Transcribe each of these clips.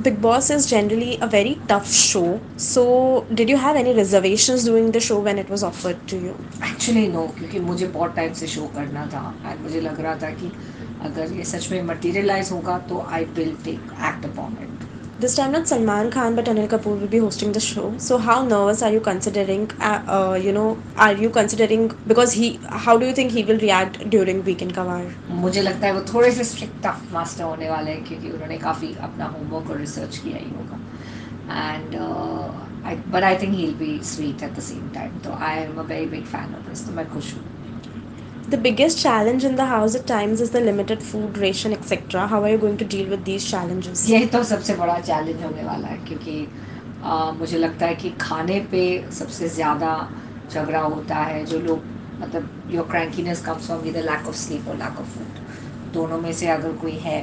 Big Boss is generally a very tough show. So, did you have any reservations doing the show when it was offered to you? Actually no, क्योंकि मुझे बहुत time से show करना था and मुझे लग रहा था कि अगर ये सच में मटेरियलाइज होगा तो I will take act upon it. This time, not Salman Khan but Anil Kapoor will be hosting the show. So, how nervous are you considering? Are you considering because he? How do you think he will react during Weekend Kawar? मुझे लगता है वो थोड़े से strict tough master होने वाले हैं, क्योंकि उन्होंने काफ़ी अपना होमवर्क और रिसर्च किया ही होगा. And but I think he will be sweet at the same time. तो I am a very big fan of this, तो मैं खुश हूँ. The biggest challenge in the house at times is the limited food ration, etc. How are you going to deal with these challenges? यही तो सबसे बड़ा challenge होने वाला है, क्योंकि मुझे लगता है कि खाने पे सबसे ज़्यादा झगड़ा होता है. जो लोग मतलब your crankiness comes from with lack of sleep और लैक ऑफ फूड. दोनों में से अगर कोई है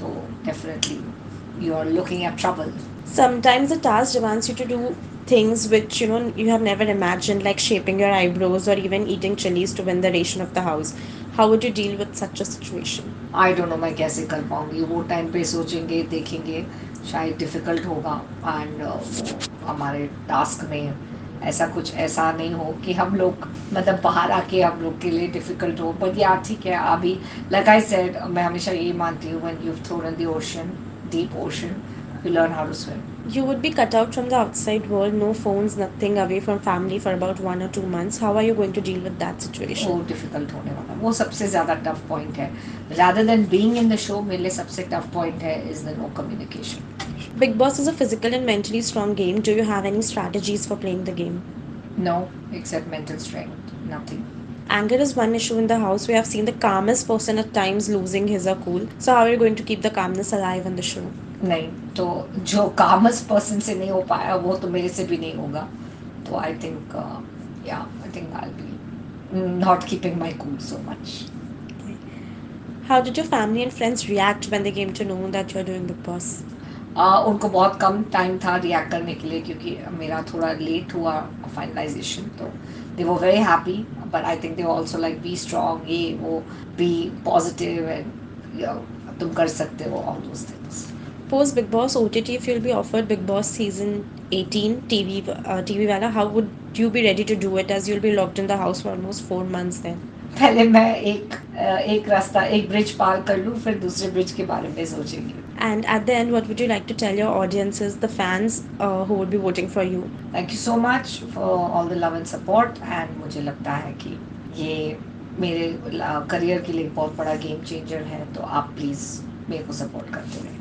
तो definitely you are looking at trouble. Sometimes the task demands you to do things which you have never imagined, like shaping your eyebrows or even eating chilies to win the ration of the house. How would you deal with such a situation? I don't know मैं कैसे कर पाऊँगी. वो time पे सोचेंगे देखेंगे शायद difficult होगा. एंड वो हमारे टास्क में ऐसा कुछ ऐसा नहीं हो कि हम लोग मतलब बाहर आके हम लोग के लिए डिफ़िकल्ट हो. बट यार ठीक है. अभी लाइक आई सेड, मैं हमेशा यही मानती हूँ, when you thrown in the ocean, deep ocean, you learn how to swim. You would be cut out from the outside world, no phones, nothing, away from family for about 1 or 2 months. How are you going to deal with that वो situation? Difficult होने वाला, वो सबसे ज़्यादा tough point है. Rather than being in the show, मेरे लिए सबसे टफ पॉइंट है is the no communication. Big Boss is a physical and mentally strong game. Do you have any strategies for playing the game? No, except mental strength, nothing. Anger is one issue in the house. We have seen the calmest person at times losing his or cool. So, how are you going to keep the calmness alive on the show? नहीं, तो जो कामस person से नहीं हो पाया वो तो मेरे से भी नहीं होगा. तो I think yeah I think I be not keeping my cool so much. How did your family and friends react when they came to know that you're doing Big Boss? उनको बहुत कम टाइम था react करने के लिए, क्योंकि मेरा थोड़ा late हुआ फाइनलाइजेशन. तो दे वो very happy. But I think they also like be strong, ये वो, बी पॉजिटिव एंड तुम कर सकते हो all those things. Post Big Boss OTT, if you'll be offered Big Boss season 18 TV wala, how would you be ready to do it as you'll be locked in the house for almost 4 months then? पहले मैं एक रास्ता, एक bridge पार कर लूँ, फिर दूसरे bridge के बारे में सोचेंगे. And at the end, what would you like to tell your audiences, the fans who would be voting for you? Thank you so much for all the love and support. And मुझे लगता है कि ये मेरे career के लिए बहुत बड़ा गेम चेंजर है. तो आप प्लीज़ मेरे को सपोर्ट करते रहें.